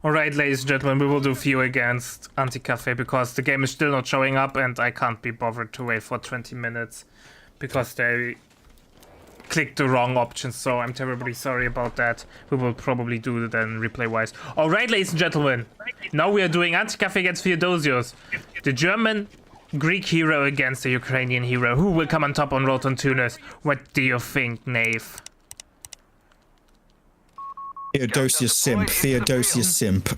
Alright, ladies and gentlemen, we will do Theo against Anticafe because the game is still not showing up and I can't be bothered to wait for 20 minutes because they clicked the wrong option, so I'm terribly sorry about that. We will probably do it then replay-wise. Alright, ladies and gentlemen, now we are doing Anticafe against Theodosios, the German Greek hero against the Ukrainian hero. Who will come on top on Rotten Tunis? What do you think, Knave? Theodosios simp. Theodosios simp.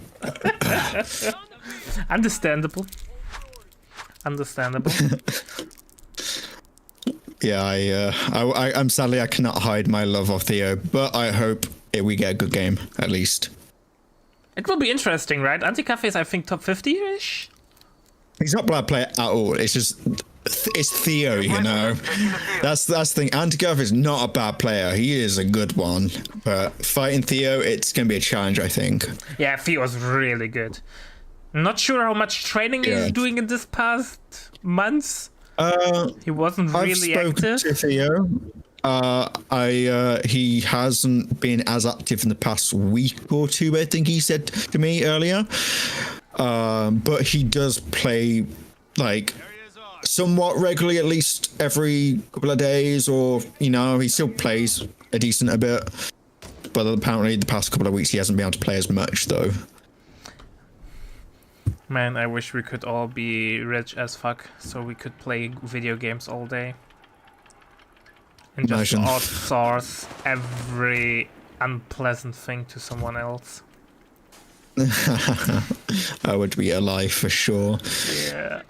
Understandable. Understandable. Yeah, I'm sadly I cannot hide my love of Theo, but I hope we get a good game at least. It will be interesting, right? Anticafe is, I think, top 50-ish. He's not a bad player at all. It's just it's Theo, you know. That's the thing. Anticafe is not a bad player. He is a good one, but fighting Theo, it's gonna be a challenge, I think. Yeah, Theo's really good. Not sure how much training he's doing in this past months. He wasn't really active. To Theo. He hasn't been as active in the past week or two, I think he said to me earlier. But he does play like somewhat regularly, at least every couple of days, or you know, he still plays a decent bit. But apparently the past couple of weeks he hasn't been able to play as much though. Man, I wish we could all be rich as fuck so we could play video games all day. And just outsource every unpleasant thing to someone else. That would be a life for sure. Yeah.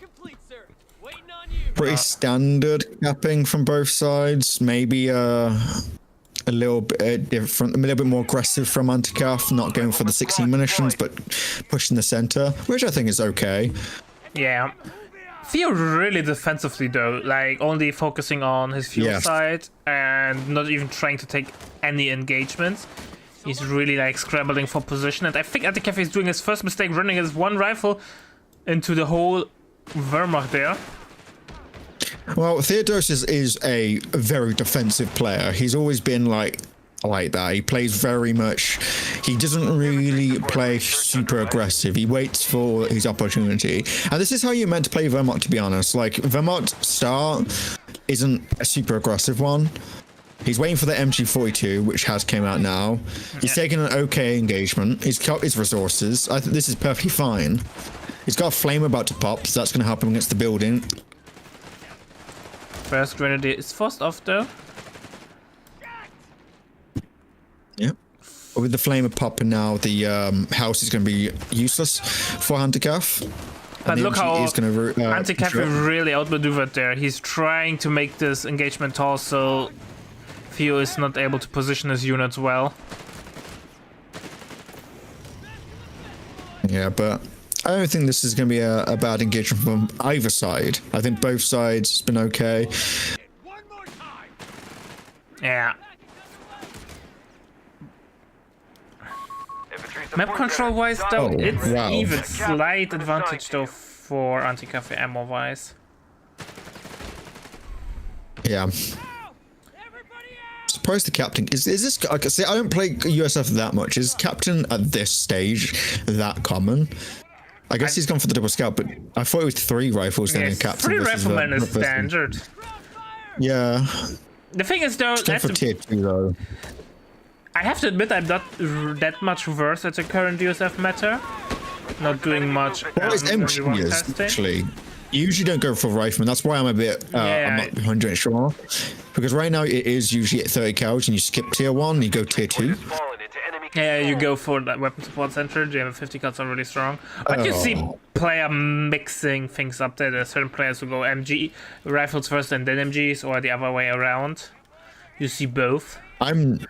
Pretty standard capping from both sides. Maybe a little bit different, a little bit more aggressive from Anticafe, not going for the 16 munitions, but pushing the center, which I think is okay. Yeah. Theo really defensively though, like only focusing on his fuel side and not even trying to take any engagements. He's really like scrambling for position, and I think Anticafe is doing his first mistake running his one rifle into the whole Wehrmacht there. Well, Theodosios is a very defensive player. He's always been like that. He plays very much. He doesn't really play super aggressive. He waits for his opportunity. And this is how you're meant to play Wehrmacht, to be honest. Like, Wehrmacht start isn't a super aggressive one. He's waiting for the MG42, which has came out now. He's taking an okay engagement. He's got his resources. I think this is perfectly fine. He's got a flame about to pop, so that's going to help him against the building. First grenadier is forced off though. Yeah. With the flame popping now, the house is going to be useless for Anticafe. But look how Anticafe really outmaneuvered there. He's trying to make this engagement tall, so Theo is not able to position his units well. Yeah, but I don't think this is going to be a bad engagement from either side. I think both sides has been okay. Yeah. Map control wise though, it's even slight advantage though for Anticafe ammo wise. Yeah. Surprised the captain is this. Like, see, I don't play USF that much. Is captain at this stage that common? I guess he's gone for the double scout, but I thought it was 3 rifles then in captain. 3 riflemen is standard. Yeah. The thing is though, for tier 2 though. I have to admit I'm not that much worse at the current USF meta. Not doing much. Well, it's MGs actually. You usually don't go for rifleman. That's why I'm a bit. I'm not 100% sure. Because right now it is usually at 30 cows and you skip tier 1 and you go tier 2. Yeah, you go for that weapon support center. GM 50 cuts are really strong. But you see player mixing things up there. There are certain players who go MG rifles first and then MGs, or the other way around. You see both. I'm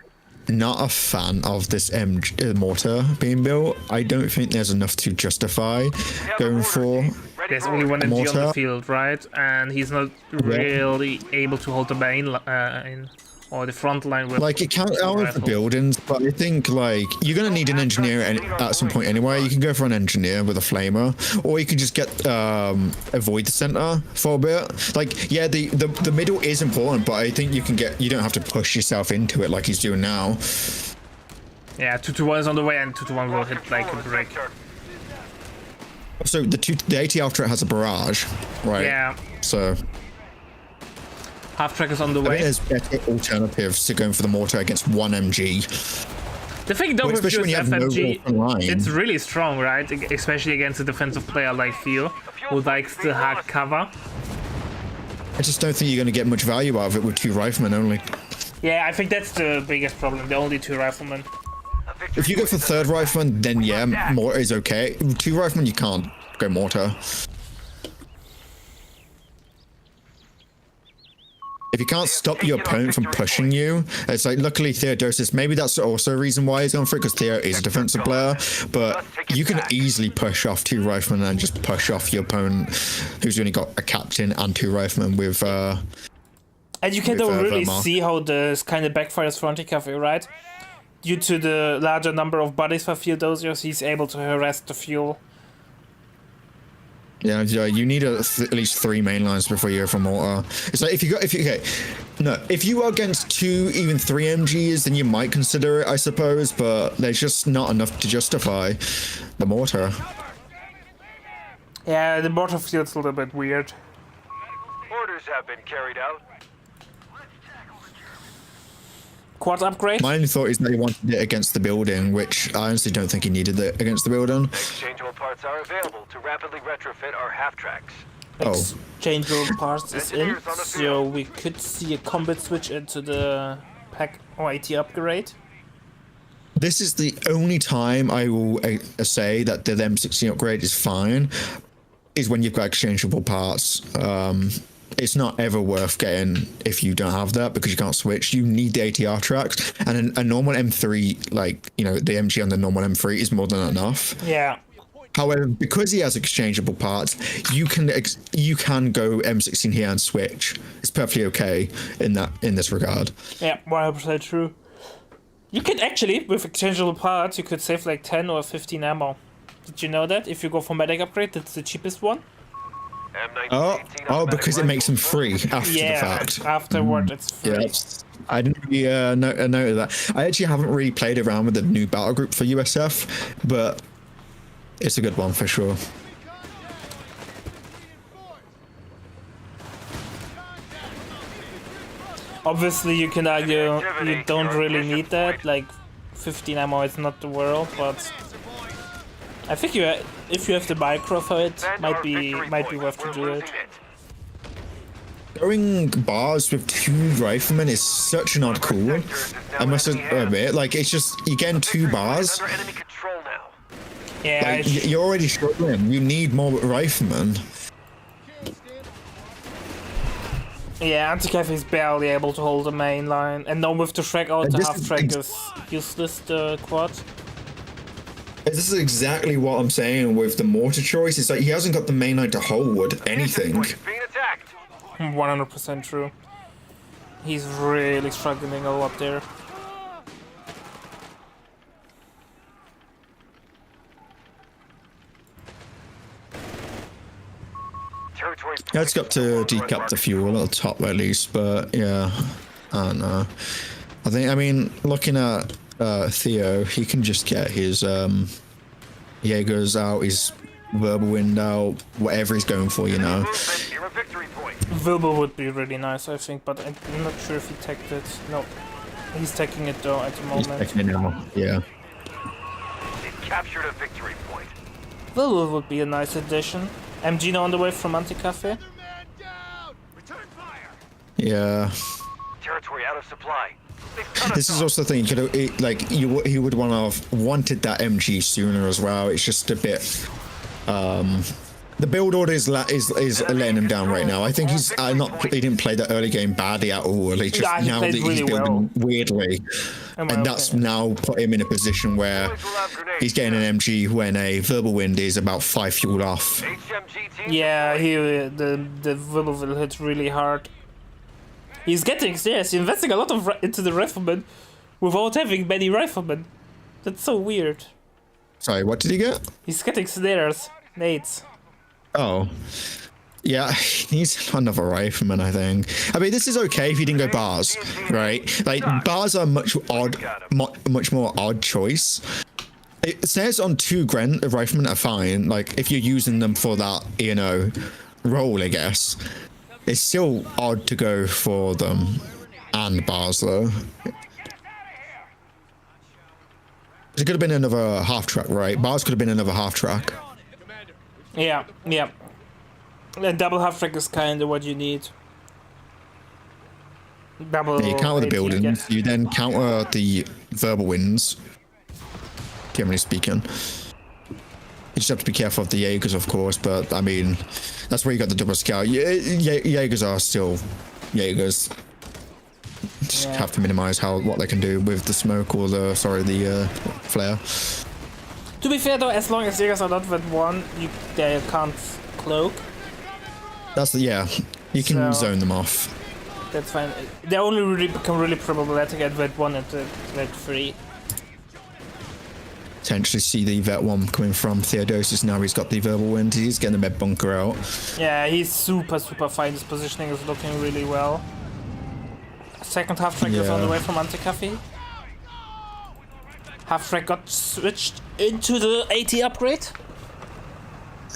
not a fan of this mortar being built. I don't think there's enough to justify going for. There's only one MG on the field, right? And he's not really able to hold the main line or the front line with. Like, it can't out of the buildings, but I think like you're gonna need an engineer at some point anyway. You can go for an engineer with a flamer, or you can just get avoid the center for a bit. Like, yeah, the middle is important, but I think you don't have to push yourself into it like he's doing now. Yeah, 2-1 is on the way, and 2-1 will hit like a brick. So the AT after it has a barrage, right? Yeah. So Half track is on the I think way. there's better alternatives to going for the mortar against one MG. The thing though Well, with especially US when you have no FMG, open line. it's really strong, right? Especially against a defensive player like Theo, who likes the hard cover. I just don't think you're going to get much value out of it with 2 riflemen only. Yeah, I think that's the biggest problem. The only 2 riflemen. If you go for 3rd rifleman, then yeah, mortar is okay. 2 riflemen, you can't go mortar. If you can't stop your opponent from pushing you, it's like, luckily Theodosios, maybe that's also a reason why he's gone for it, because Theo is a defensive player, but you can easily push off 2 riflemen and just push off your opponent, who's only got a captain and 2 riflemen with, And you can don't really see how this kind of backfires for Anticafe, right? Due to the larger number of bodies for Theodosios, he's able to harass the fuel. Yeah, you need at least 3 main lines before you go for mortar. It's like if you are against 2, even 3 MGs, then you might consider it, I suppose, but there's just not enough to justify the mortar. Yeah, the mortar feels a little bit weird. Orders have been carried out. Quad upgrade? My only thought is that he wanted it against the building, which I honestly don't think he needed it against the building. Exchangeable parts are available to rapidly retrofit our half tracks. Oh. Exchangeable parts is in, so we could see a combat switch into the pack or AT upgrade. This is the only time I will say that the M16 upgrade is fine, is when you've got exchangeable parts. It's not ever worth getting if you don't have that, because you can't switch. You need the ATR tracks, and a normal M3, like, you know, the MG on the normal M3 is more than enough. Yeah. However, because he has exchangeable parts, you can go M16 here and switch. It's perfectly okay in this regard. Yeah, 100% true. You can actually, with exchangeable parts, you could save like 10 or 15 ammo. Did you know that? If you go for medic upgrade, that's the cheapest one. Oh, because it makes them free after the fact. Afterward, it's free. Yeah, I didn't really note that. I actually haven't really played around with the new battle group for USF, but it's a good one for sure. Obviously, you can argue you don't really need that. Like, 15 ammo is not the world, but I think if you have the micro for it, might be worth to do it. Going bars with 2 riflemen is such an odd call. I must admit, like, it's just, you're getting 2 bars. Yeah, like, you're already struggling. You need more riflemen. Yeah, Anticafe is barely able to hold the main line, and now with the track out, the half track is useless. The quad. This is exactly what I'm saying with the mortar choice. It's like he hasn't got the main line to hold anything. 100% true. He's really struggling a lot there. It's got to decap the fuel at the top at least, but yeah, I don't know. I mean, looking at Theo, he can just get his Jaegers out, his verbal wind out, whatever he's going for, you know. Verbal would be really nice, I think, but I'm not sure if he teched it. No, he's taking it though at the moment. He's taking it now, yeah. He's captured a victory point. Verbal would be a nice addition. MG now on the way from Anticafe. Yeah. Territory out of supply. This is also the thing, he would want to have wanted that MG sooner as well. It's just a bit, the build order is letting him down right now. I think he's he didn't play the early game badly at all. He just now that he's building weirdly, and that's now put him in a position where he's getting an MG when a verbal wind is about 5 fuel off. Yeah, the verbal will hit really hard. He's investing a lot into the rifleman without having many riflemen. That's so weird. Sorry, what did he get? He's getting snares, nades. Oh. Yeah, he needs another rifleman, I think. I mean, this is okay if you didn't go bars, right? Like, bars are much more odd choice. It says on 2 riflemen are fine. Like, if you're using them for that, you know, role, I guess. It's still odd to go for them and bars, though. It could have been another half track, right? Bars could have been another half track. Yeah, yeah. A double half track is kind of what you need. Double. Yeah, you counter the 18, buildings, you then counter the verbal wins. Generally speaking. You just have to be careful of the Jaegers, of course, but I mean, that's where you got the double scout. Jaegers are still Jaegers. Just have to minimize what they can do with the smoke or the flare. To be fair though, as long as Jaegers are not with one, they can't cloak. You can zone them off. That's fine. They only really become really problematic at vet 1 and vet 3. Potentially see the vet 1 coming from Theodosios. Now he's got the verbal wind. He's getting the med bunker out. Yeah, he's super fine. His positioning is looking really well. Second half track is on the way from Anticafe. Half track got switched into the AT upgrade.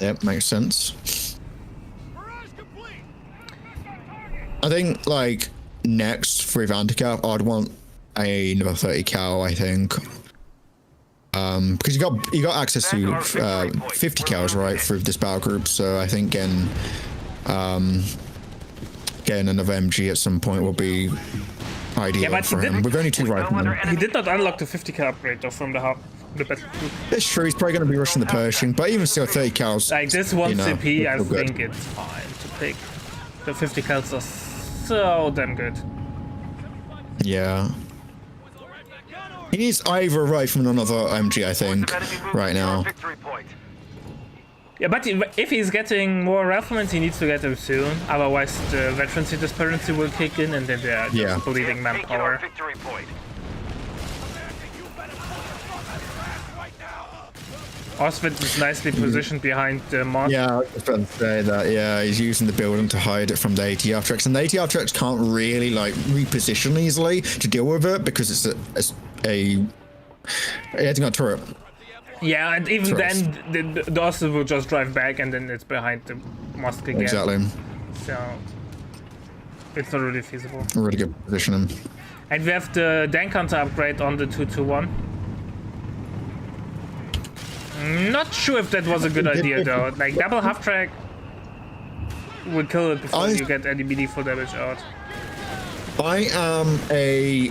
Yep, makes sense. I think, like, next for Anticafe, I'd want another 30 cal, I think. Because you got access to 50 cals, right, through this battle group, so I think getting another MG at some point will be ideal for him. We've only 2 riflemen. He did not unlock the 50 cal upgrade though from the battle group. It's true, he's probably going to be rushing the Pershing, but even still 30 cals. Like this 1 CP, I think it's fine to pick. The 50 cals are so damn good. Yeah. He needs either a rifleman or another MG, I think, right now. Yeah, but if he's getting more riflemen, he needs to get them soon. Otherwise, the veterancy disparity will kick in, and then they are just bleeding manpower. Oswald is nicely positioned behind the mod. Yeah, I was just about to say that. Yeah, he's using the building to hide it from the ATR tracks, and the ATR tracks can't really like reposition easily to deal with it because it's a hitting a turret. Yeah, and even then, the Oswald will just drive back, and then it's behind the mosque again. Exactly. So it's not really feasible. Really good positioning. And we have the Dank Hunter upgrade on the 221. Not sure if that was a good idea though. Like double half track will kill it before you get any meaningful damage out. I am a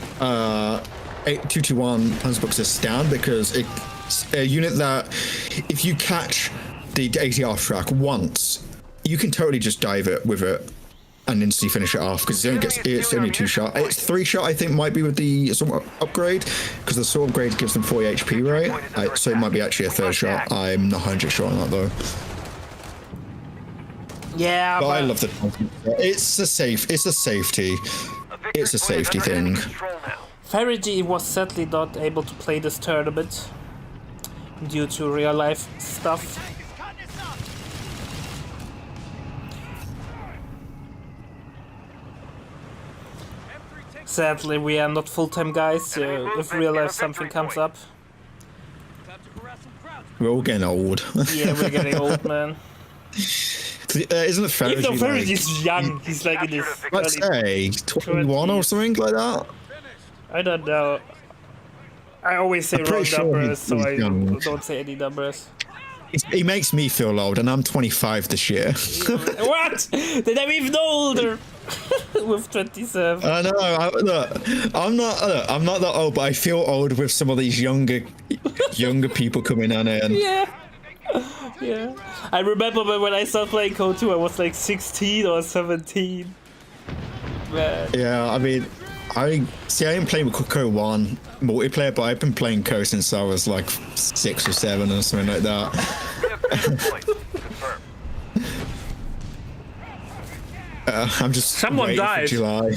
221 Huntsboxer stand because it's a unit that if you catch the ATR track once, you can totally just dive it with it and instantly finish it off because it's only 2 shot. It's 3 shot, I think, might be with the sword upgrade because the sword upgrade gives them 40 HP, right? So it might be actually a 3rd shot. I'm not 100 sure on that though. Yeah, but I love the. It's a safety. It's a safety thing. Farity was sadly not able to play this tournament due to real life stuff. Sadly, we are not full-time guys, so if real life something comes up. We're all getting old. Yeah, we're getting old, man. Isn't it Farity? Even though Farity's young, he's like in his let's say 21 or something like that. I don't know. I always say wrong numbers, so I don't say any numbers. He makes me feel old, and I'm 25 this year. What? Then I'm even older. With 27. I know. I'm not that old, but I feel old with some of these younger people coming on in. Yeah. Yeah. I remember when I started playing Code 2, I was like 16 or 17. Man. Yeah, I mean, I ain't playing with Code 1 multiplayer, but I've been playing Code since I was like 6 or 7 or something like that. I'm just someone died. For July.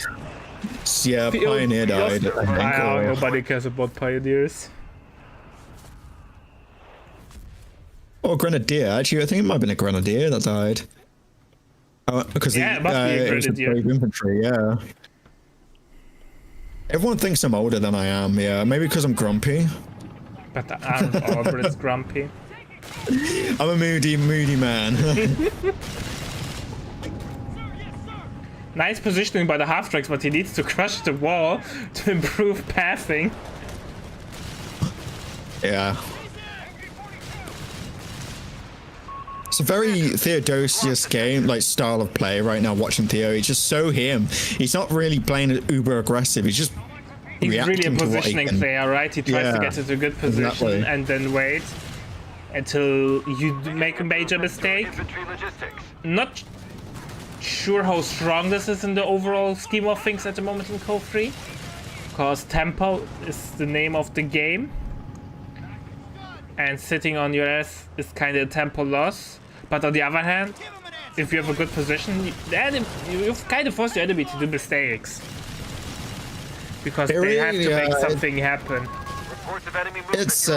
Yeah, Pioneer died. Nobody cares about Pioneers. Or Grenadier, actually. I think it might have been a Grenadier that died. Because Yeah, it must be a it was a graded year. brave infantry, yeah. Everyone thinks I'm older than I am, yeah. Maybe because I'm grumpy. But aren't all Brits grumpy? I'm a moody man. Nice positioning by the half-tracks, but he needs to crush the wall to improve pathing. Yeah. It's a very Theodosios game, like style of play right now, watching Theo. It's just so him. He's not really playing uber aggressive. He's just He's really a reacting to what he positioning can. player, right? He tries to get into a good position exactly. and then wait until you make a major mistake. Infantry logistics. Not sure how strong this is in the overall scheme of things at the moment in Code 3. Because tempo is the name of the game. And sitting on your ass is kind of a tempo loss. But on the other hand, if you have a good position, you've kind of forced your enemy to do mistakes. Because they have to make something happen. Reports of enemy movement. It's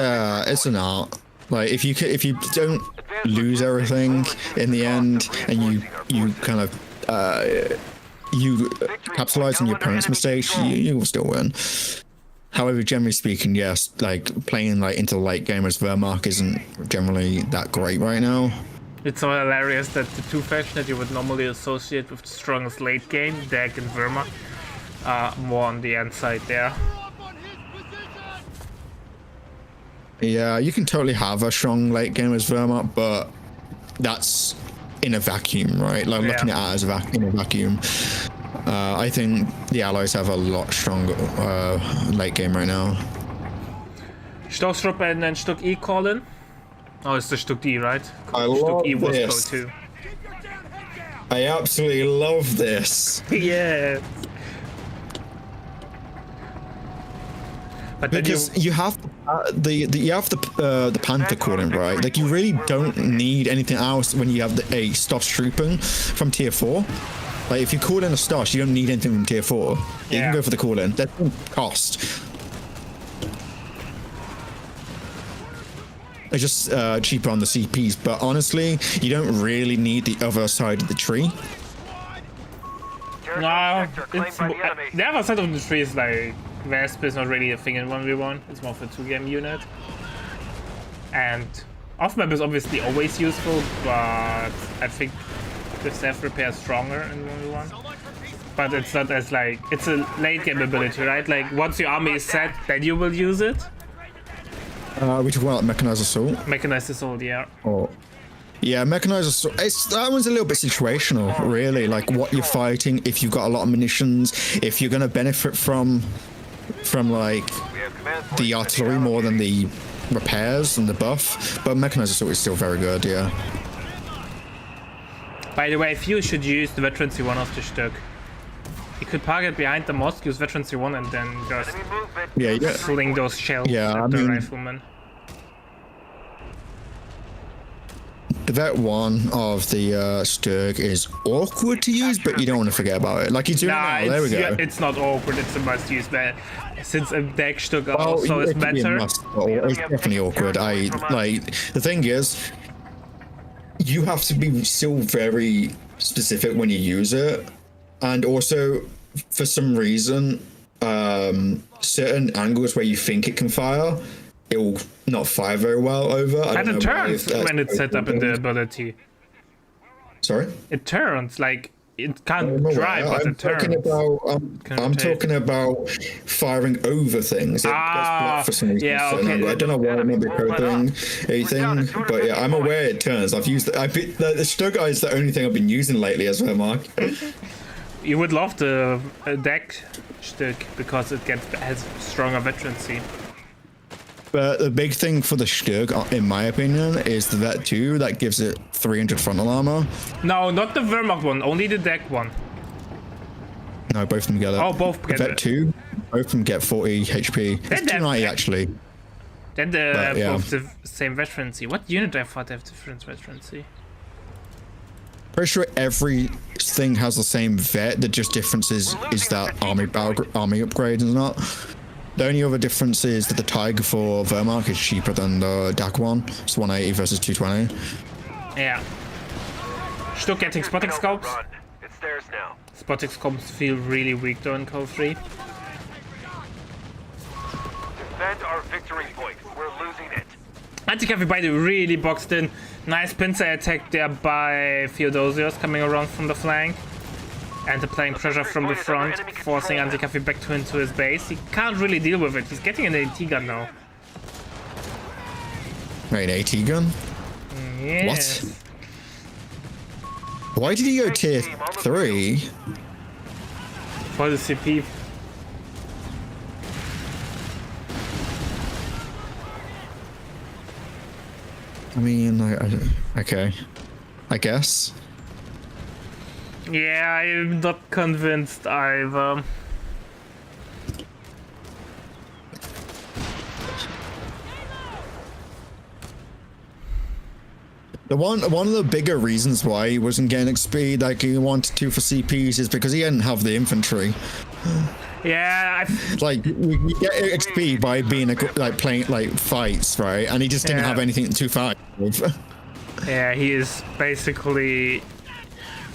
an art. Like if you don't lose everything in the end, and you kind of you capitalize on your opponent's mistakes, you will still win. However, generally speaking, yes, like playing like into the late game as Wehrmacht isn't generally that great right now. It's so hilarious that the two factions that you would normally associate with the strongest late game, Dag and Wehrmacht, are more on the end side there. Yeah, you can totally have a strong late game as Wehrmacht, but that's in a vacuum, right? Like looking at it as in a vacuum. I think the Allies have a lot stronger late game right now. Stoßtruppe and then Stück E calling. Oh, it's the Stück D, right? I Stück love E was this. Code 2. I absolutely love this. Yeah. But Because you have the Panther calling, right? Like you really don't need anything else when you have a Stoss trooping from tier 4. Like if you call in a Stoss, you don't need anything from tier 4. You can go for the call in. That doesn't cost. It's just cheaper on the CPs, but honestly, you don't really need the other side of the tree. no, it's the other side of the tree is like Vesp is not really a thing in 1v1. It's more of a 2-game unit. And off-map is obviously always useful, but I think the self repair is stronger in 1v1. But it's not as like, it's a late game ability, right? Like once your army is set, then you will use it. Which one, like mechanized assault? Mechanized assault, yeah. Oh. Yeah, mechanized assault. That one's a little bit situational, really. Like what you're fighting, if you've got a lot of munitions, if you're gonna benefit from like the artillery more than the repairs and the buff. But mechanized assault is still very good, yeah. By the way, few should use the veterancy one of the Stück. You could park it behind the mosque, use veterancy one, and then just Yeah. sling those shells Yeah, at the I mean- riflemen. The vet one of the Sturg is awkward to use, but you don't want to forget about it. Like he's doing Nah, it now. There we go. it's not awkward, it's a must use, but since a deck Stück Well, also is it could be a better. must, but it's definitely awkward. The thing is, you have to be still very specific when you use it, and also for some reason, certain angles where you think it can fire, it will not fire very well over. I And don't it know why, turns if that's when it's set up in the ability. Sorry. It turns, like, it can't I'm aware. drive, but I'm it turns. talking about Can I'm rotate. talking about firing over things. It gets blocked for some reason. yeah, So okay. I don't know why I'm not coding anything, but yeah, I'm aware it turns. I've used the Stugger is the only thing I've been using lately as well, Mark. You would love the deck Stück because it has stronger veterancy. But the big thing for the Stug, in my opinion, is the Vet 2 that gives it 300 frontal armor. No, not the Wehrmacht one, only the deck one. No, both of them together. Oh, both The together. Vet 2, both of them get 40 HP. It's Then 290 actually. Then they have yeah. both the same veterancy. What unit I thought have different veterancy? Pretty sure everything has the same vet. The just difference is that army upgrade is not. The only other difference is that the Tiger for Wehrmacht is cheaper than the DAC one. It's 180 versus 220. Yeah. Stuck getting spotting Now scopes. run. It's theirs now. Spotting scopes feel really weak though in Call 3. Defend our victory point. We're losing it. Anticafe by the really boxed in. Nice pincer attack there by Theodosios coming around from the flank. And applying pressure from the front, forcing Anticafe back into his base. He can't really deal with it. He's getting an AT gun now. Wait, AT gun? Yes. What? Why did he go tier 3? For the CP. I mean, okay. I guess. Yeah, I'm not convinced either. One of the bigger reasons why he wasn't getting XP like he wanted to for CPs is because he didn't have the infantry. Yeah, Like you get XP by being playing like fights, right? And he just didn't have anything to fight with. yeah, he is basically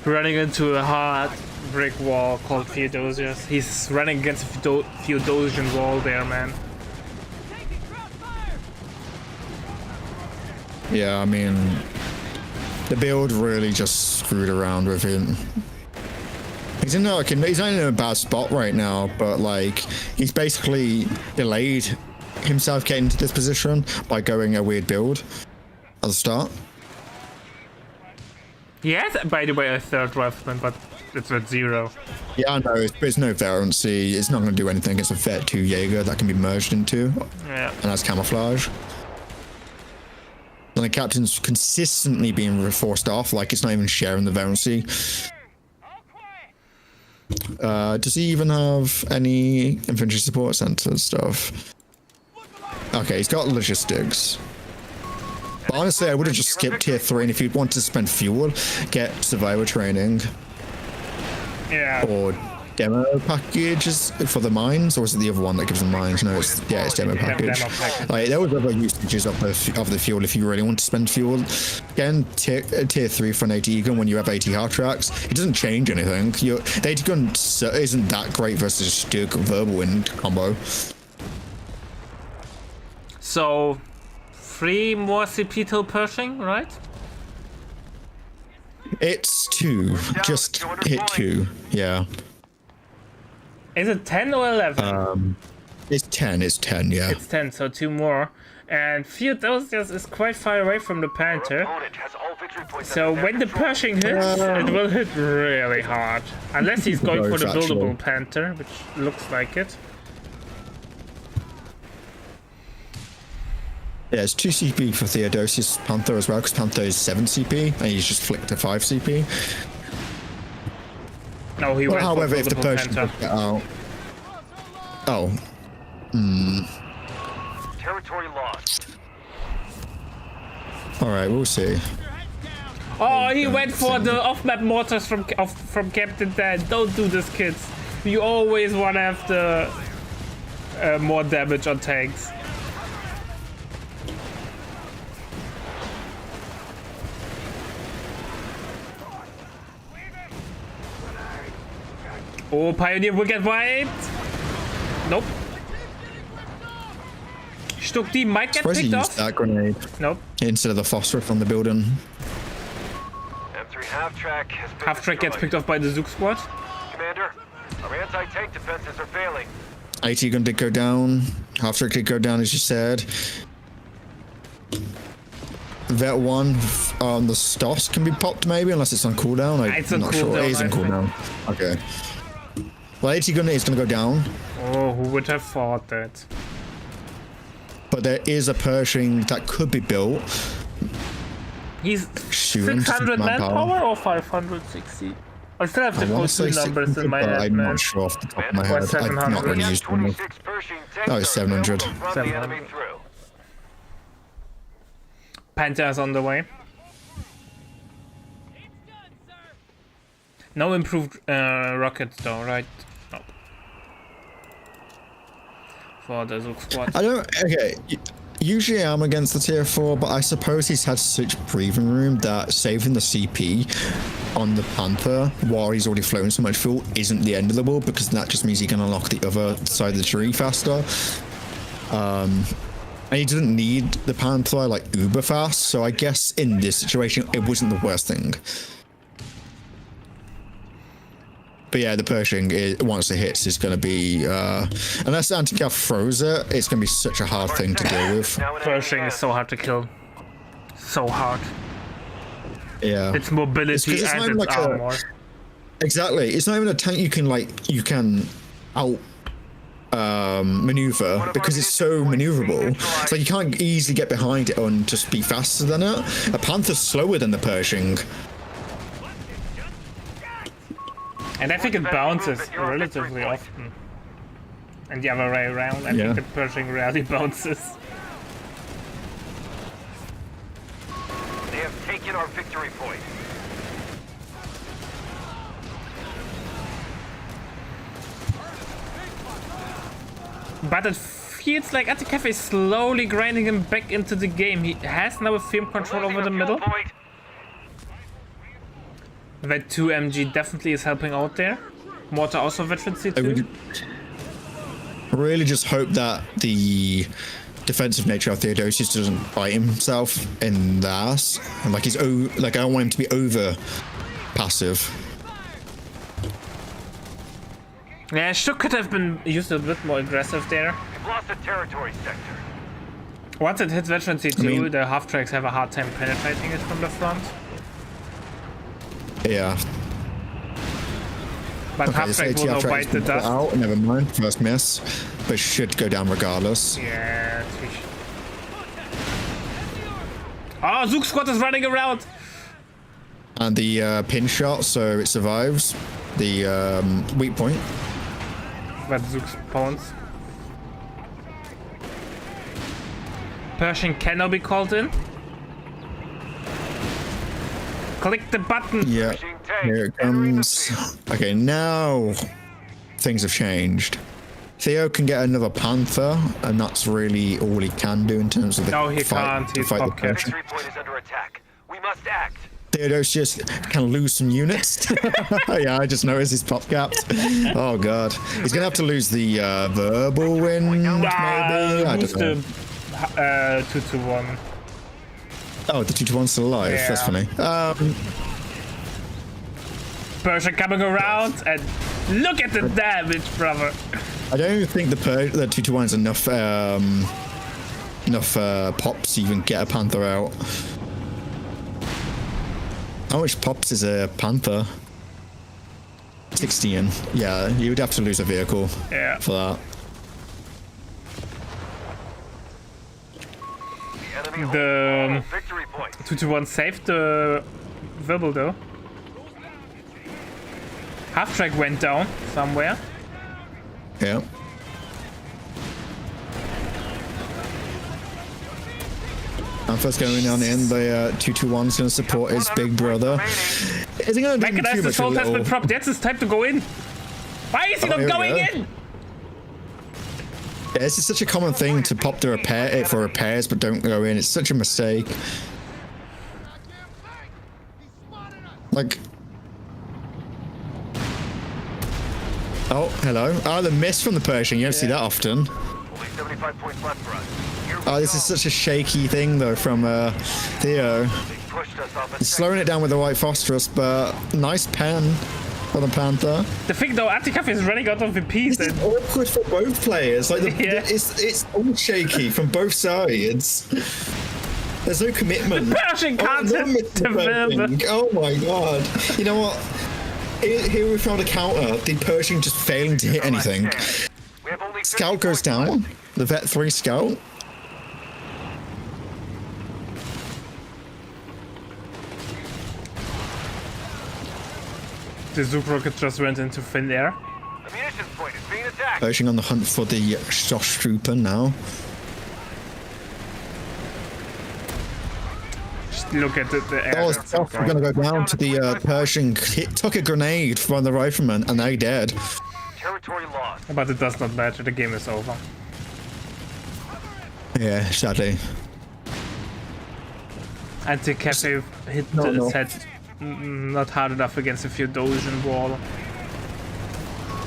running into a hard brick wall called Theodosios. He's running against a Theodosian wall there, man. Yeah, I mean, the build really just screwed around with him. He's not in a bad spot right now, but like he's basically delayed himself getting to this position by going a weird build at the start. He has, by the way, a third rifleman, but it's at 0. Yeah, I know, there's no veterancy. It's not going to do anything against a Vet 2 Jaeger that can be merged into, Yeah. and that's camouflage. And the captain's consistently being forced off, like it's not even sharing the veterancy. Does he even have any infantry support center stuff? Okay, he's got logistics. But honestly, I would have just skipped tier 3, and if you'd want to spend fuel, get survivor training Yeah. or demo packages for the mines, or is it the other one that gives them mines? No, it's demo package. Demo package. Like there was other usages of the fuel if you really want to spend fuel. Again, tier 3 for an AT gun when you have AT hard tracks, it doesn't change anything. The AT gun isn't that great versus Stuck verbal wind combo. So, 3 more CP till Pershing, right? It's 2. Just hit 2. Yeah. Is it 10 or 11? It's 10. It's 10. Yeah. It's 10, so 2 more. And Theodosios is quite far away from the Panther. Opponent has all victory points So under their when the control. Pershing hits, it will hit really hard. Unless he's going for the Both, actually. buildable Panther, which looks like it. Yeah, it's 2 CP for Theodosius Panther as well, because Panther is 7 CP, and he's just flicked to 5 CP. No, he went However, for if the buildable Persian Panther. does get out... Oh. Territory lost. Alright, we'll see. Oh, he went for the off-map mortars from Captain Dan. Don't do this, kids. You always want to have the more damage on tanks. Oh, Pioneer will get wiped. Nope. Stuck D might get Where's he picked used off. that grenade Nope. instead of the phosphor from the building? M3 half-track has been Half-track gets destroyed. picked off by the Zook squad. Commander, our anti-tank defenses are failing. AT gun did go down. Half track did go down, as you said. Vet 1 on the Stoss can be popped, maybe, unless it's on cooldown. It's I'm on not sure. cooldown, It is I on think. cooldown. Okay. Well, AT gun is going to go down, Oh, who would have thought that? but there is a Pershing that could be built. He's Shooting 600 manpower. manpower or 560? I still have I the want full to two say numbers 600, in my but head, I'm man. not sure off the top of my Or head. I've 700. not really used them. 26 Pershing tanks Oh, it's 700. are available to run the enemy through. Panther's on the way. No improved rockets though, right? No. For the Zook squad. I don't. Okay. Usually I'm against the tier 4, but I suppose he's had such breathing room that saving the CP on the Panther while he's already flown so much fuel isn't the end of the world, because that just means he can unlock the other side of the tree faster. And he doesn't need the Panther like uber fast, so I guess in this situation it wasn't the worst thing. But yeah, the Pershing, once it hits, is going to be, unless Anticafe throws it, it's going to be such a hard thing to deal with. Pershing is so hard to kill. So hard. Yeah. Its mobility It's not and even its like armor. Exactly. It's not even a tank you can out maneuver, because it's so maneuverable. It's like you can't easily get behind it and just be faster than it. A Panther's slower than the Pershing. And I think it bounces relatively often. And the other way around, I think the Pershing rarely bounces. They have taken our victory point. But it feels like Anticafe is slowly grinding him back into the game. He has now a firm control over the middle. Point. That 2MG definitely is helping out there. Mortar also veterancy too. I really just hope that the defensive nature of Theodosios doesn't bite himself in the ass. And like I don't want him to be over passive. Yeah, Shook could have been used a bit more aggressive there. We've lost the territory sector. Once it hits veterancy too, mean- the half-tracks have a hard time penetrating it from the front. Yeah. But Okay, this half-track will ATR now track bite has the been put dust. out. Never mind. First miss. But should go down regardless. Yeah, oh, Zook Squad is running around! And the pin shot, so it survives. The weak point. But Zook spawns. Pershing can now be called in. Click the button! Yeah. Here it comes. Okay, now things have changed. Theo can get another Panther, and that's really all he can do in terms of the No, he fight. can't. To He's fight the top-capped. Pershing. Victory point is under attack. We must act. Theodosius can lose some units. Yeah, I just noticed he's pop capped. Oh god, he's gonna have to lose the verbal wind, maybe. I Who's don't know. the 2-1? Oh, the 2-1's still alive. Yeah. That's funny. Pershing coming around, and look at the damage, brother. I don't even think the 2-1's enough pops to even get a Panther out. How much pops is a Panther? 16. Yeah, you would have to lose a vehicle Yeah. for that. The enemy The holds victory point. 2-1 saved the verbal though. Half track went down somewhere. Yeah. And first going on in, the 2-1's going to support his big brother. Isn't going to do Recognize too the much soul of a has been little... dropped. Yes, it's time to go in. Why is he Oh, not here we going go. in? Yeah, this is such a common thing to pop the repair for repairs, but don't go in. It's such a mistake. Like... Oh, hello. Oh, the miss from the Pershing. You don't see that often. Only 75 points left for us. Here we Oh, this go. is such a shaky thing, though, from Theo. They pushed us off a He's slowing it down with the white phosphorus, but nice pen for the Panther. The thing though, Anticafe is running out of VPs. This is And awkward for both players. Like Yeah. it's all shaky from both sides. There's no commitment. Pershing can't no hit the Pershing. verb. Oh my god! You know what? Here we found a counter. The Pershing just failing to hit anything. We have only 50 Scout goes points down. left. The Vet 3 Scout. the Zook rocket just went into thin air. The munitions point is being attacked. Pershing on the hunt for the Stosh Trooper now. Just look at the air. Oh, that's so Stosh are going to go down to the Pershing. Took a grenade from the rifleman, and now he's dead. Territory lost. But it does not matter. The game is over. Yeah, sadly. Anticafe hit No. his head not hard enough against the Theodosian wall.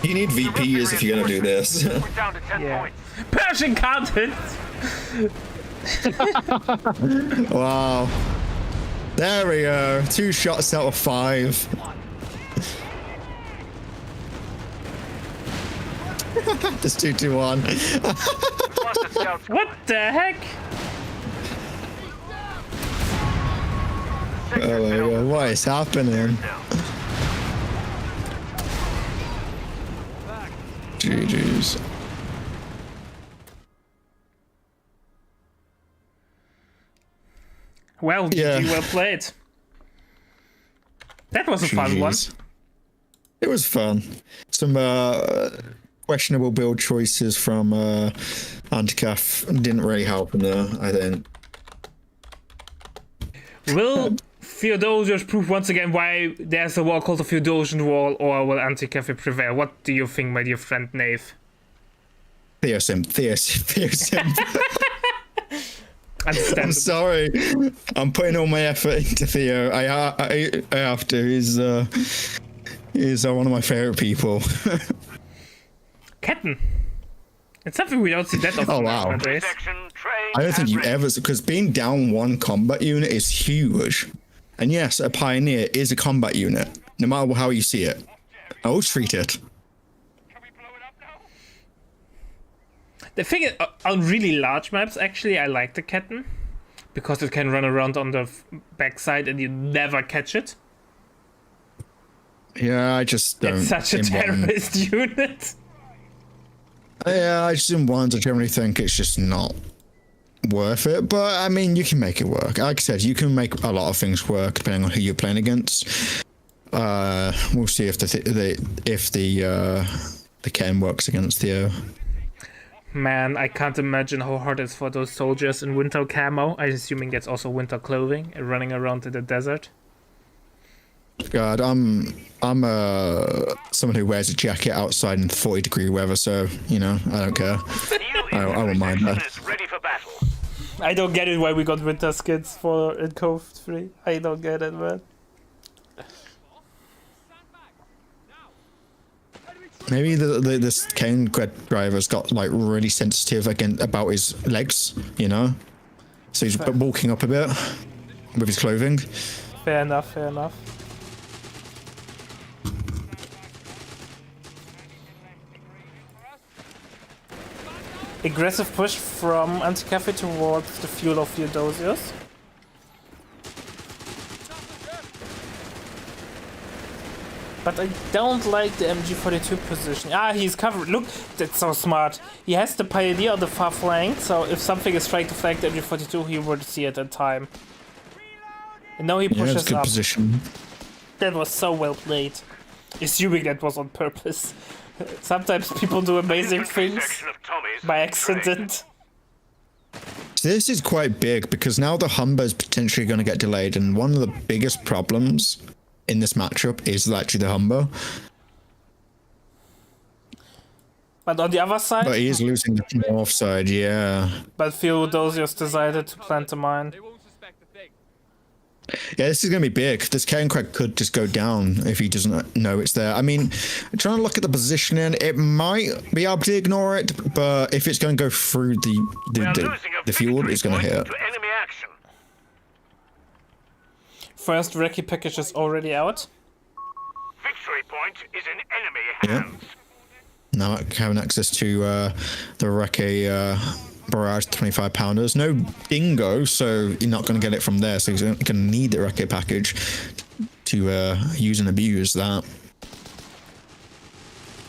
You need VPs if you're gonna do this. We're down to 10 Yeah. points. Pershing can't hit! Wow. There we go. 2 shots out of 5. Just 2-2-1. Cluster scouts. What the heck? Oh my god, what is happening? GG's. Well, Yeah. GG, well played. That was a fun one. GG's. It was fun. Some questionable build choices from Anticafe didn't really help in there, I think. Will Theodosios prove once again why there's a wall called the Theodosian wall, or will Anticafe prevail? What do you think, my dear friend Nave? Theosim. I'm Understandable. sorry. I'm putting all my effort into Theo. I have to. He's one of my favorite people. Ketten. It's something we don't see that often Oh, wow. nowadays. Section, train, I don't think and you ready. ever, because being down 1 combat unit is huge. And yes, a Pioneer is a combat unit, no matter how you see it. I always treat it. The thing is, on really large maps, actually, I like the Ketten. Because it can run around on the backside and you never catch it. Yeah, I just don't. It's such a in one- terrorist unit. Yeah, I just in ones, I generally think it's just not worth it. But I mean, you can make it work. Like I said, you can make a lot of things work depending on who you're playing against. We'll see if the Ken works against Theo. Man, I can't imagine how hard it is for those soldiers in winter camo. I'm assuming that's also winter clothing, running around in the desert. God, I'm someone who wears a jacket outside in 40-degree weather, so you know I don't care. I won't mind that. Is ready for battle. I don't get it why we got winter skins for in Cove 3. I don't get it, man. Maybe this Kane driver's got like really sensitive about his legs, you know, so he's bulking up a bit with his clothing. Fair enough, fair enough. Aggressive push from Anticafe towards the fuel of Theodosios. But I don't like the MG42 position. Ah, he's covered. Look, that's so smart. He has the Pioneer on the far flank, so if something is trying to flank the MG42, he would see it in time. And now he Yeah, pushes it's a good up. position. That was so well played. Assuming that was on purpose. Sometimes people do amazing things Section of Tommy's. by accident. This is quite big because now the Humber is potentially going to get delayed, and one of the biggest problems in this matchup is actually the Humber. But on the other side, But he is losing the north side, yeah. but Theodosios decided to plant a mine. Yeah, this is going to be big. This Kane crack could just go down if he doesn't know it's there. I mean, trying to look at the positioning, it might be able to ignore it, but if it's going to go through the fuel, it's going to hit. To enemy action. First recce package is already out. Victory point is in enemy Yeah. hands. Now having access to the Recce Barrage 25 pounders. No dingo, so you're not going to get it from there. So you're going to need the Recce package to use and abuse that.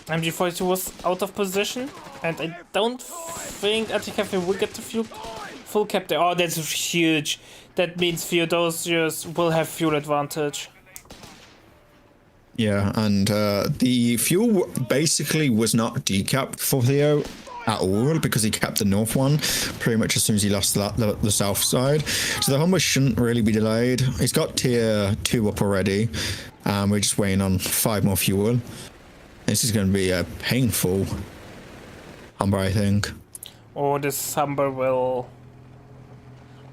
MG42 was out of position, and I don't think Anticafe will get the full cap there. Oh, that's huge. That means Theodosios will have fuel advantage. Yeah, and the fuel basically was not decapped for Theo at all because he capped the north one pretty much as soon as he lost the south side. So the Humber shouldn't really be delayed. He's got tier 2 up already. We're just waiting on 5 more fuel. This is going to be a painful Humber, I think. Or this Humber will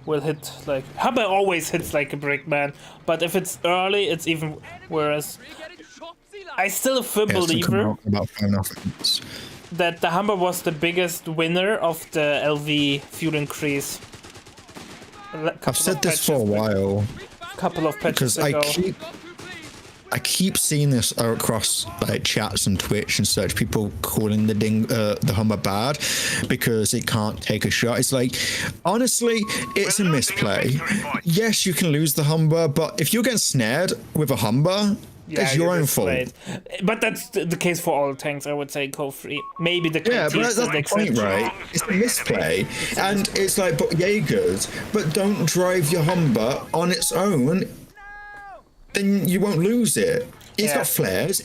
will hit like Humber always hits like a brick, man. But if it's early, it's even worse. I still a firm believer that the Humber was the biggest winner of the LV fuel increase. I've said this for a while. Couple of patches because ago. I keep seeing this across like chats and Twitch and such. People calling the Hummer bad because it can't take a shot. It's like, honestly, it's a misplay. Yes, you can lose the Humber, but if you're getting snared with a Humber, it's your own fault. But that's the case for all tanks, I would say. Go-free, maybe the but that's the point, right? It's a misplay, and it's like, but Jaegers, but don't drive your Humber on its own. Then you won't lose it. It's got flares.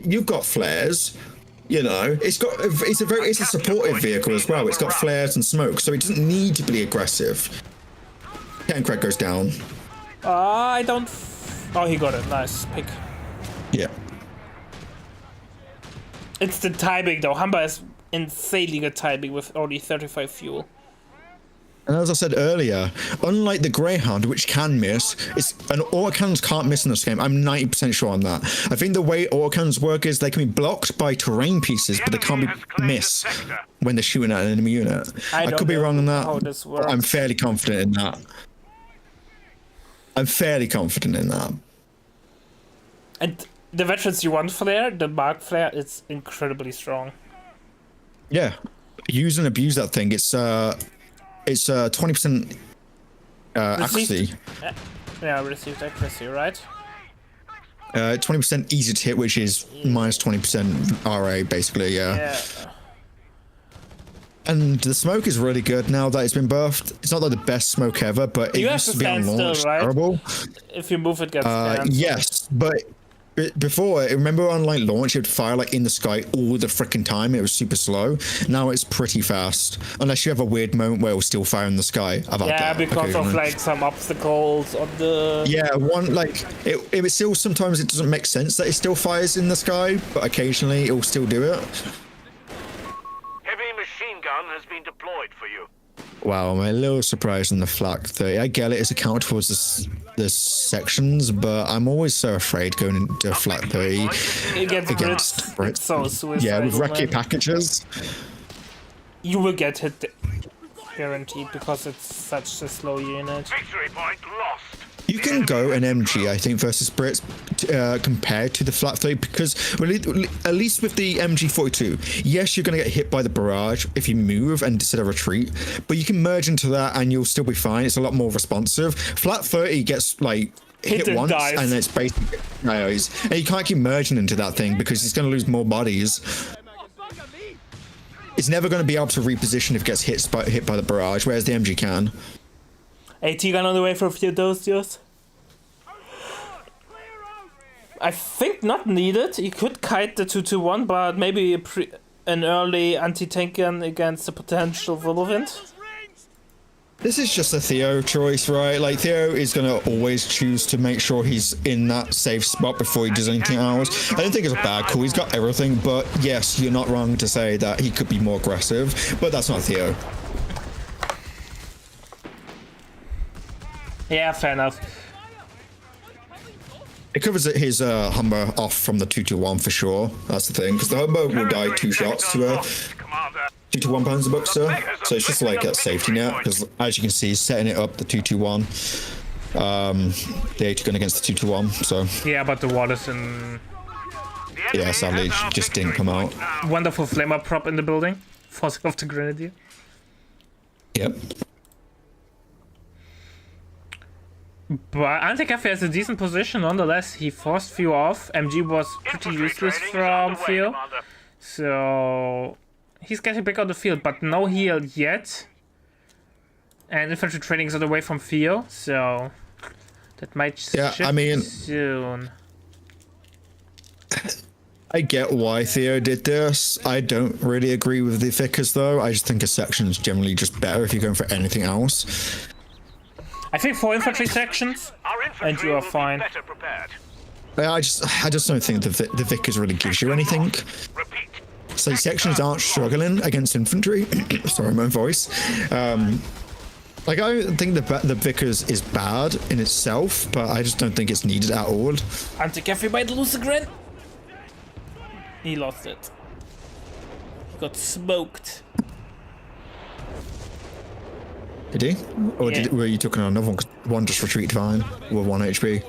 You've got flares. You know, it's a supportive vehicle as well. It's got flares and smoke, so it doesn't need to be aggressive. Ken Craig goes down. I don't. Oh, he got it. Nice pick. Yeah. It's the timing though. Humber has insanely good timing with only 35 fuel. And as I said earlier, unlike the Greyhound, which can miss, autocannons can't miss in this game. I'm 90% sure on that. I think the way autocannons work is they can be blocked by terrain pieces, but they can't be miss when they're shooting at an enemy unit. I could be wrong on that, but I'm fairly confident in that. And the Veterans U1 flare, the Mark flare, it's incredibly strong. Yeah, use and abuse that thing. It's 20% accuracy. Yeah, received accuracy, right? 20% easy to hit, which is minus 20% RA, basically. Yeah. And the smoke is really good now that it's been buffed. It's not like the best smoke ever, but it used to be on launch still, right? terrible. If you move, it gets scanned. Yes, but before, remember on like launch, it would fire like in the sky all the freaking time. It was super slow. Now it's pretty fast, unless you have a weird moment where it will still fire in the sky. Because of like some obstacles on the. Yeah, one like it still sometimes it doesn't make sense that it still fires in the sky, but occasionally it will still do it. Heavy machine gun has been deployed for you. Wow, I'm a little surprised in the flak 30. I get it, it's a count towards the sections, but I'm always so afraid going into flak 30 against Brits. So suicidal, yeah, with wrecky packages. You will get hit, guaranteed, because it's such a slow unit. Victory point lost. You can go an MG, I think, versus Brits compared to the flat 30 because at least with the MG42, yes, you're going to get hit by the barrage if you move and instead of retreat, but you can merge into that and you'll still be fine. It's a lot more responsive. Flat 30 gets like hit once dies. and it's basically and you can't keep merging into that thing because he's going to lose more bodies. It's never going to be able to reposition if it gets hit by the barrage, whereas the MG can. AT gun on the way for Theodosios. I think not needed. You could kite the 221, but maybe an early anti-tank gun against the potential Whirlwind. This is just a Theo choice, right? Like, Theo is going to always choose to make sure he's in that safe spot before he does anything else. I don't think it's a bad call. He's got everything, but yes, you're not wrong to say that he could be more aggressive, but that's not Theo. Yeah, fair enough. It covers his Humber off from the 221 for sure. That's the thing, because the Humber will die 2 shots to a 221 Panzerbuster, so it's just like a safety net. Because as you can see, he's setting it up the 221. The 8 gun against the 221. So yeah, but the Wallace and yeah, sadly, it just didn't come out. Wonderful flamer prop in the building, forcing off the grenadier. Yep. But Anticafe has a decent position nonetheless. He forced Theo off. MG was pretty useless from Theo. So he's getting back on the field, but no heal yet. And infantry training is on the way from Theo, so that might shift soon. I get why Theo did this. I don't really agree with the Vickers though. I just think a section is generally just better if you're going for anything else. I think 4 infantry sections, and you are fine. I just don't think the Vickers really gives you anything. So sections aren't struggling against infantry. Sorry, my voice. Like, I don't think the Vickers is bad in itself, but I just don't think it's needed at all. Anticafe might lose again. He lost it. He got smoked. Did he? Or Yeah. were you talking on another one? 'Cause one just retreated fine with 1 HP.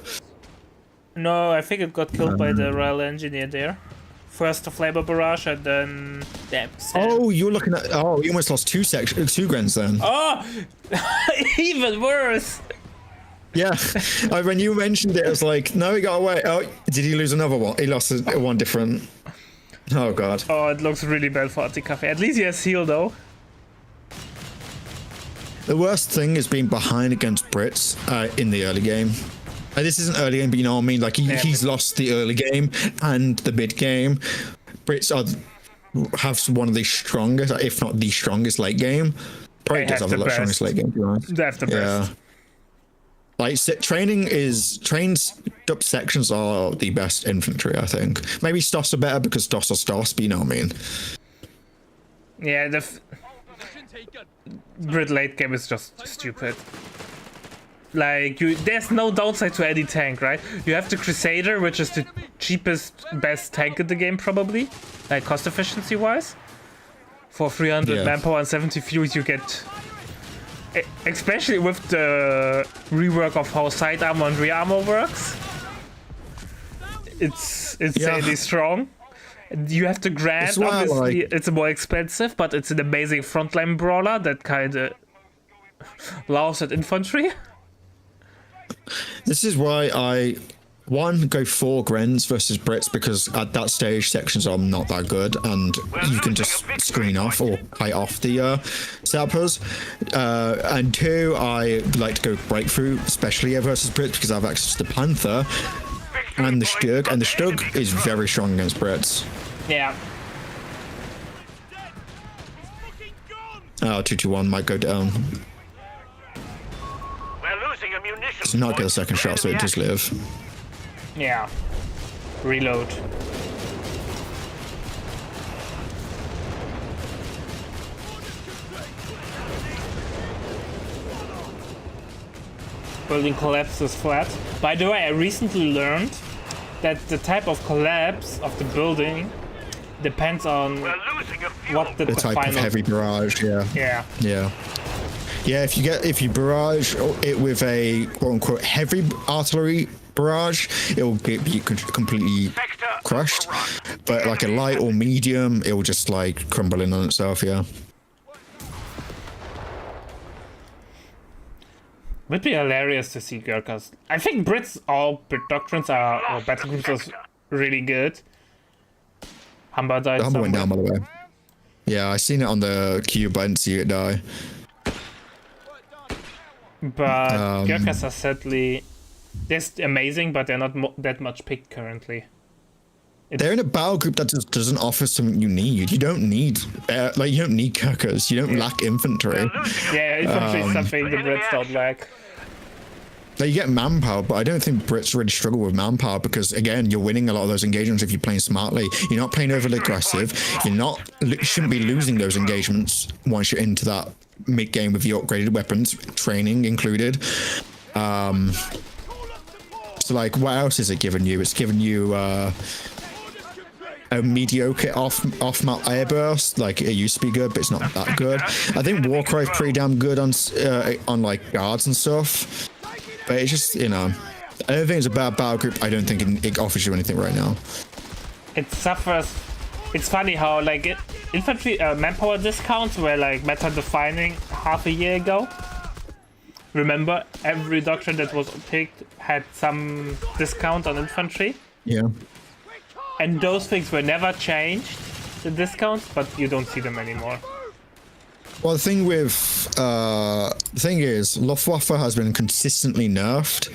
No, I think it got killed by the Royal Engineer there. First the Flavor Barrage and then... Damn. Oh, you're looking at... Oh, you almost lost two Grens then. Oh! Even worse! Yeah. When you mentioned it, I was like, no, he got away. Oh, did he lose another one? He lost one different... Oh, God. Oh, it looks really bad for Anticafe. At least he has heal, though. The worst thing is being behind against Brits in the early game. This isn't early game, but you know what I mean? Like, he's lost the early game and the mid game. Brits have one of the strongest, if not the strongest late game. Probably does have the strongest late game, to be honest. They have the best. Like, trained up sections are the best infantry, I think. Maybe Stoss are better because Stoss are Stoss, but you know what I mean. Yeah, the Brit late game is just stupid. Like, there's no downside to any tank, right? You have the Crusader, which is the cheapest, best tank in the game, probably. Like, cost efficiency wise. For 300 manpower and 70 fuel, you get... Especially with the rework of how side armor and rear armor works. It's insanely strong. You have the Grand, obviously, it's more expensive, but it's an amazing frontline brawler that kind of laughs at infantry. This is why I go 4 Grens versus Brits, because at that stage sections are not that good and you can just screen off or kite off the sappers. And 2, I like to go breakthrough, especially versus Brits, because I have access to the Panther and the Stug, and the Stug is very strong against Brits. Yeah. 2-2-1 might go down. We're losing a munitions Does not get a second shot, so it does live. Yeah. Reload. Building collapses flat. By the way, I recently learned that the type of collapse of the building depends on what the type final... of heavy barrage. Yeah. If you barrage it with a quote unquote heavy artillery barrage, it will get you completely crushed. But like a light or medium, it will just like crumble in on itself. Yeah. Would be hilarious to see Gurkhas. I think all Brit doctrines or battle groups are really good. Humber died. The Humber went down, by the way. Yeah, I seen it on the cube. I didn't see it die. But Gurkhas are sadly, they're amazing, but they're not that much picked currently. They're in a battle group that just doesn't offer something you need. You don't need you don't need Gurkhas. You don't lack infantry. Yeah, infantry is something the Brits don't lack. Like, you get manpower, but I don't think Brits really struggle with manpower because, again, you're winning a lot of those engagements if you're playing smartly. You're not playing overly aggressive. You shouldn't be losing those engagements once you're into that mid-game with your upgraded weapons, training included. So, like, what else is it giving you? It's giving you a mediocre off-map airburst. Like, it used to be good, but it's not that good. I think Warcry is pretty damn good on like, guards and stuff. But it's just, I don't think it's a bad battle group. I don't think it offers you anything right now. It suffers. It's funny how, like, infantry manpower discounts were, like, meta-defining half a year ago. Remember, every doctrine that was picked had some discount on infantry. Yeah. And those things were never changed, the discounts, but you don't see them anymore. Well, the thing is, Luftwaffe has been consistently nerfed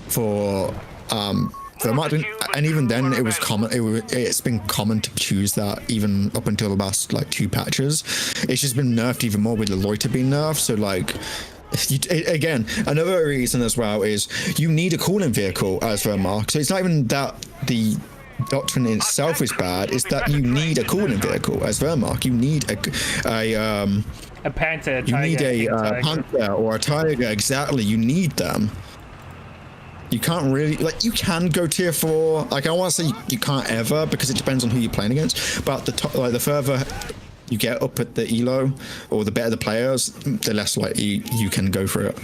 for and even then it was common. It's been common to choose that even up until the last like 2 patches. It's just been nerfed even more with the loiter being nerfed. So like, again, another reason as well is you need a cooling vehicle as Wehrmacht. So it's not even that the doctrine in itself is bad, it's that you need a cooling vehicle as Wehrmacht. You need A panther, a You tiger, need a tiger. panther or a tiger. Exactly, you need them. You can't really like. You can go tier 4. Like I want to say you can't ever because it depends on who you're playing against. But the further you get up at the elo or the better the players, the less likely you can go for it.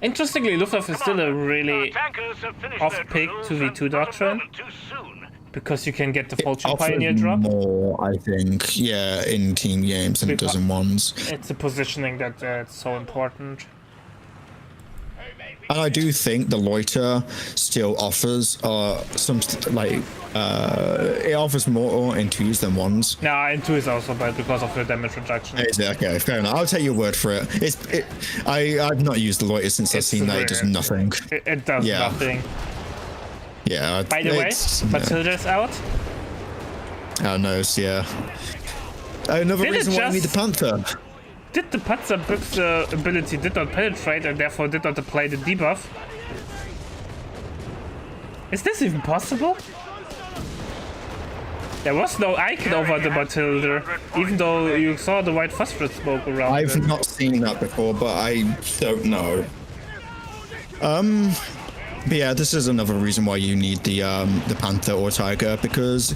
Interestingly, Luftwaffe is still a really Tankers have finished off their pick drills to and V2 not a doctrine. moment too soon. Because you can get the Fortune Offers Pioneer drop. more, I think, yeah, in team games than it does in ones. It's the positioning that's so important. And I do think the loiter still offers it offers more in 2s than 1s. No, and 2 is also bad because of the damage reduction. Okay, fair enough. I'll take your word for it. I've not used the loiter since I've seen that it does nothing. It does nothing. Yeah. By the way, Matilda's out. Oh no, yeah. Another reason why I need the Panther. Did the Panzer Buck's ability did not penetrate and therefore did not apply the debuff? Is this even possible? There was no icon over the Matilda, even though you saw the white phosphorus smoke around it. I've not seen that before, but I don't know. But yeah, this is another reason why you need the Panther or Tiger, because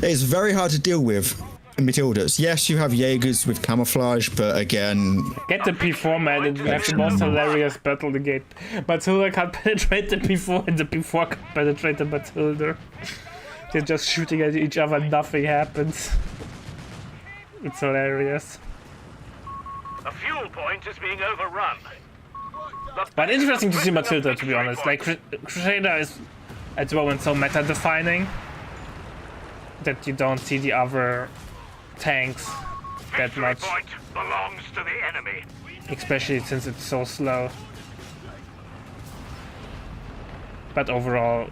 it's very hard to deal with Matildas. Yes, you have Jaegers with camouflage, but again... Get the P4, man, and have the most hilarious battle to get. Matilda can't penetrate the P4, and the P4 can't penetrate the Matilda. They're just shooting at each other, nothing happens. It's hilarious. The fuel point is being overrun. But interesting to see Matilda, to be honest. Like, Crusader is at the moment so meta-defining that you don't see the other tanks that Victory much. point belongs to the enemy. Especially since it's so slow. But overall,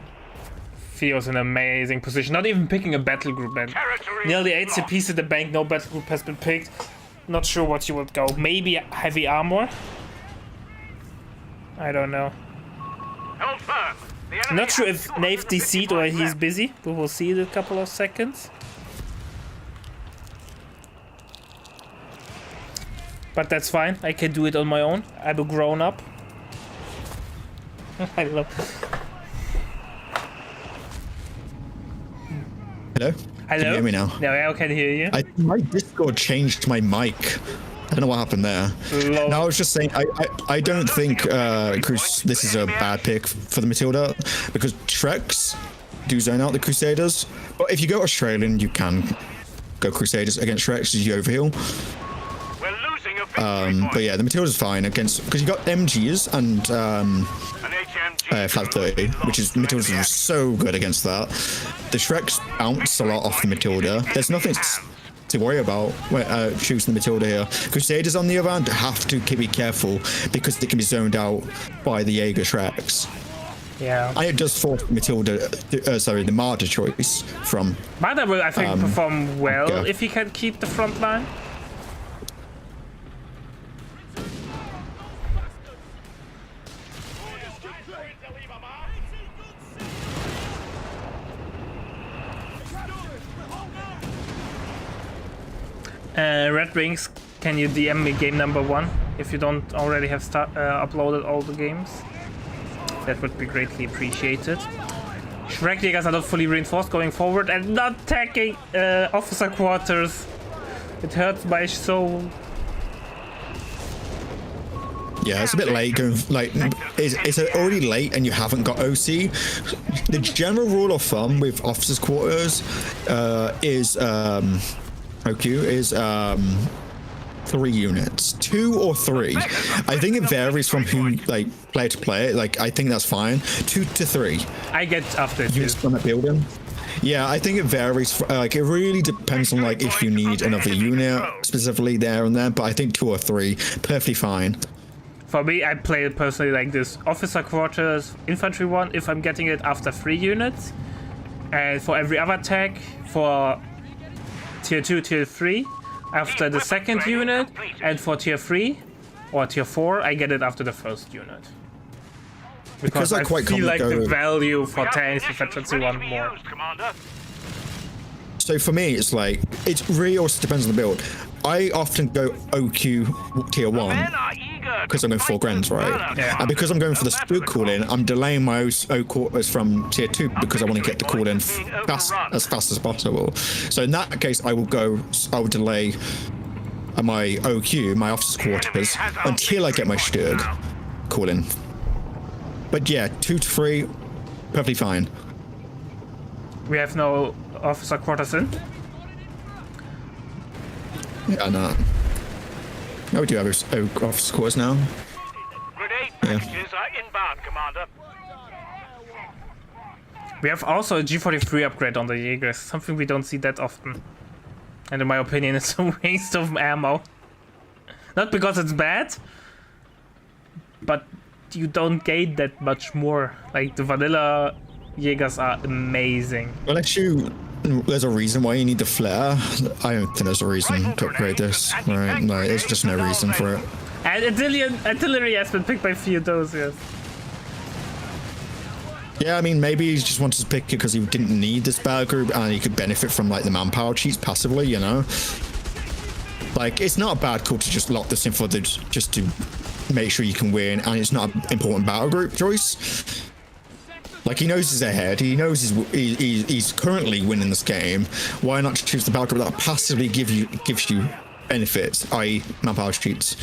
Theo's in an amazing position. Not even picking a battle group, man. Territory Nearly 8 lost. CPs in the bank, no battle group has been picked. Not sure what you would go. Maybe heavy armor? I don't know. Hold firm. The enemy Not sure has if Nave DC'd or 255 he's left. busy. We will see in a couple of seconds. But that's fine. I can do it on my own. I'm a grown up. I love. Hello? Hello? Can you hear me now? No, I can hear you. My Discord changed my mic. I don't know what happened there. Lol. No, I was just saying, I don't think this is a bad pick for the Matilda, because Treks do zone out the Crusaders. But if you go Australian, you can go Crusaders against Treks as you overheal. We're losing a victory point. But yeah, the Matilda's fine against, because you got MGs and An HMG flat 30, which is Matilda's are so good against that. The Shreks bounce a lot off the Matilda. There's nothing to worry about when choosing the Matilda here. Crusaders, on the other hand, have to be careful because they can be zoned out by the Jaeger Shreks. Yeah. And it does force Matilda, the Martyr choice from. Martyr will, I think, perform well yeah. if he can keep the front line. Red Wings, can you DM me game number 1 if you don't already have uploaded all the games? That would be greatly appreciated. Schreckjägers are not fully reinforced going forward and not attacking officer quarters. It hurts my soul. Yeah, it's a bit late going, like, it's already late and you haven't got OC. The general rule of thumb with officers' quarters is, OQ is 3 units, 2 or 3. I think it varies from who, like, player to player. Like, I think that's fine. 2 to 3 I get after two. units from the building. Yeah, I think it varies. Like, it really depends on, like, if you need another unit specifically there and there. But I think 2 or 3, perfectly fine. For me, I play it personally like this. Officer quarters, infantry 1, if I'm getting it after 3 units. And for every other tag, for tier 2, tier 3, after the second unit. And for tier 3 or tier 4, I get it after the first unit. Because I quite feel like commonly the go- value for We have tanks, munitions infantry ready 1 to be more. used, Commander. So for me, it's like, it really also depends on the build. I often go OQ tier 1 Men are eager because I'm going 4 grams, right? Yeah. And because I'm going for the spook call-in, I'm delaying my O quarters from tier 2 because I want to get the call-in as fast as possible. So in that case, I will delay my OQ, my officer's quarters, until I get my Sturg call-in. But yeah, 2 to 3, perfectly fine. We have no officer quarters in. Yeah, no. No, we do have officer's quarters now. Grenade packages are inbound, Commander. We have also a G43 upgrade on the Jaegers, something we don't see that often. And in my opinion, it's a waste of ammo. Not because it's bad, but you don't gain that much more. Like, the vanilla Jaegers are amazing. Unless there's a reason why you need the flare. I don't think there's a reason to upgrade this. Right? No, there's just no reason for it. And artillery has been picked by Theodosios. Yeah, I mean, maybe he just wanted to pick it because he didn't need this battle group and he could benefit from like the manpower cheats passively, you know? Like, it's not a bad call to just lock this in for just to make sure you can win, and it's not an important battle group choice. Like, he knows he's ahead. He knows he's currently winning this game. Why not choose the battle group that passively gives you benefits, i.e., manpower cheats?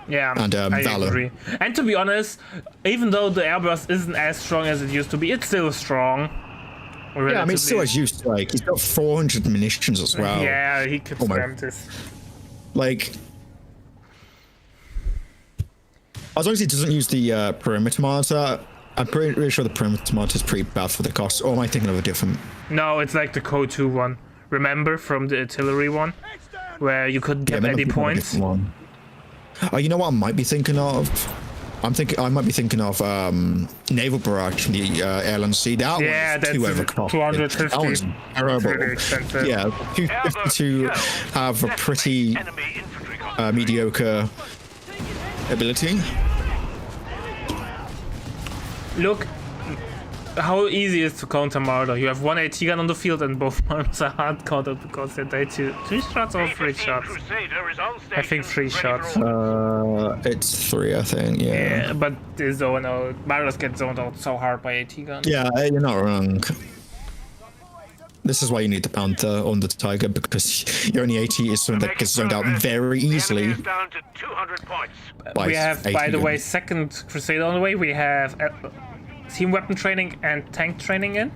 Yeah, and I Valor. agree. And to be honest, even though the airburst isn't as strong as it used to be, it's still strong. Yeah, I mean, it's still as used to, like, he's got 400 munitions as well. Yeah, he could spam this. Like, as long as he doesn't use the perimeter monitor, I'm pretty sure the perimeter monitor is pretty bad for the cost. Or am I thinking of a different? No, it's like the Code 2 one. Remember from the artillery one, where you couldn't get any points. One. Oh, you know what I might be thinking of? I might be thinking of naval barrage from the airland sea. That Yeah, was too that's overcosted. 250. That was terrible. Really expensive. Yeah, 250 to have a pretty Enemy infantry convoy. mediocre ability. Look how easy it is to counter Marder. You have one AT gun on the field and both arms are hard countered because they die to 3 shots or 3 shots. I think 3 shots. It's 3, I think. Yeah. Yeah, but they zone out. Marders get zoned out so hard by AT guns. Yeah, you're not wrong. This is why you need the Panther on the Tiger, because your only AT is something that gets zoned out very easily. Down to 200 points. We have, by AT the way, guns. second Crusader on the way. We have team weapon training and tank training in.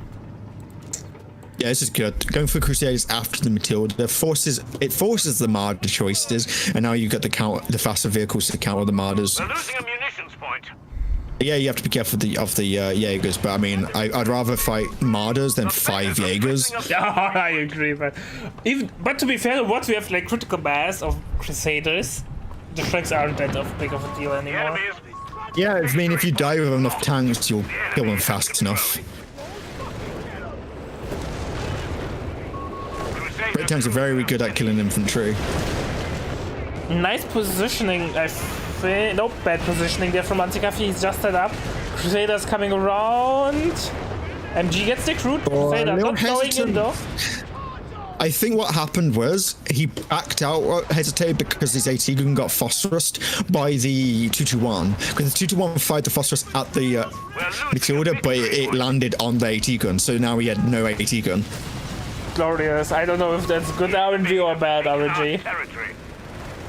Yeah, this is good. Going for Crusaders after the Matilda forces the Marder choices, and now you've got the faster vehicles to counter the Marders. We're losing a munitions point. Yeah, you have to be careful of the Jaegers, but I mean, I'd rather fight Marders than 5 Jaegers. Yeah, I agree, but to be fair, once we have like critical mass of Crusaders, the Shrieks aren't that big of a deal The anymore. enemy is Yeah, I mean, if you die with enough tanks, you'll kill them fast enough. Great tanks are very good at killing infantry. Nice positioning, I think. Nope, bad positioning there from Anticafe. He's just set up. Crusaders coming around. MG gets the recruit. Crusader not going in though. I think what happened was he backed out, hesitated because his AT gun got phosphorused by the 221. Because the 221 fired the phosphorus at the Matilda, but it landed on the AT gun, so now he had no AT gun. Glorious. I don't know if that's good RNG or bad RNG. territory.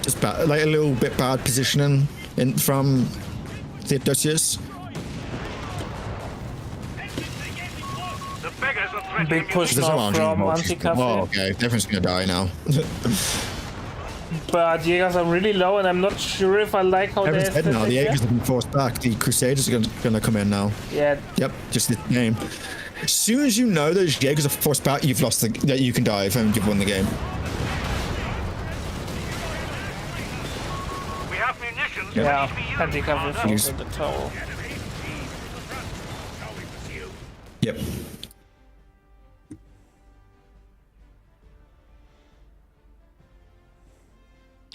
Just bad, like a little bit bad positioning from Theodosios. The beggars are threatening Big push There's no now RNG from involved. Anticafe. Oh, okay. Everyone's gonna die now. But Jaegers are really low, and I'm not sure if I like how Everyone's they're dead now. The sitting Jaegers here. have been forced back. The Crusaders are gonna come in now. Yeah, Yep, just the name. As soon as you know those Jaegers are forced back, you've lost that you can dive and you've won the game. We have munitions. yeah. ready to be used, Anticafe Commander. falls in the tower. Yep.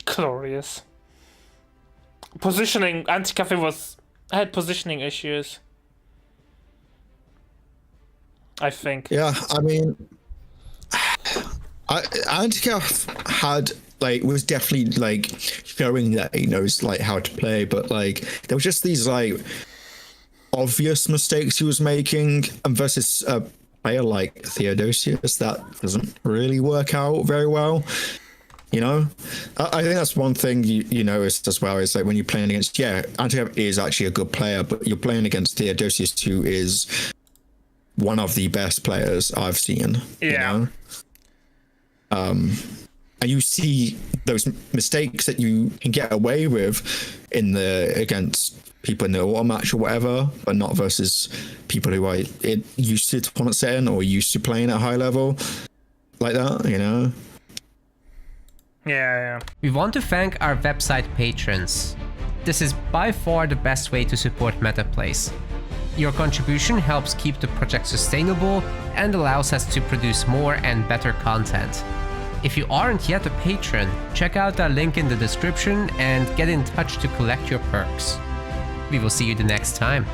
Glorious. Positioning. Anticafe had positioning issues. I think. Yeah, I mean, Anticafe had like was definitely like showing that he knows like how to play, but like there was just these like obvious mistakes he was making, and versus a player like Theodosios, that doesn't really work out very well. You know, I think that's one thing you noticed as well, is like when you're playing against, Anticafe is actually a good player, but you're playing against Theodosios, who is one of the best players I've seen. Yeah. You know? And you see those mistakes that you can get away with against people in the auto match or whatever, but not versus people who are used to tournament setting or used to playing at high level like that, you know? Yeah. We want to thank our website patrons. This is by far the best way to support MetaPlays. Your contribution helps keep the project sustainable and allows us to produce more and better content. If you aren't yet a patron, check out our link in the description and get in touch to collect your perks. We will see you the next time.